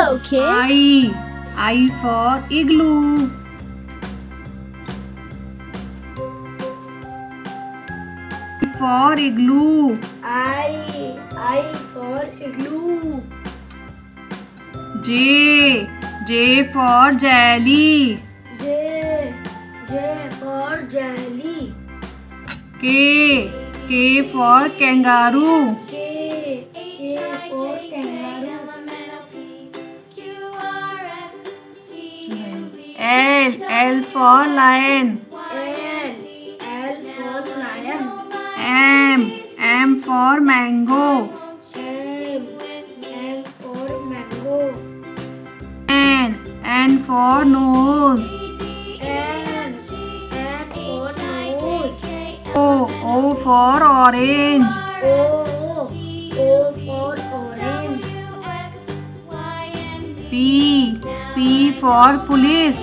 Okay. I for igloo. For igloo. I for igloo. J for jelly. J for jelly. K for kangaroo. K for kangaroo. L for lion. L for lion. M for mango. M for mango. N for nose. N for nose. O for orange. O for orange. P for police.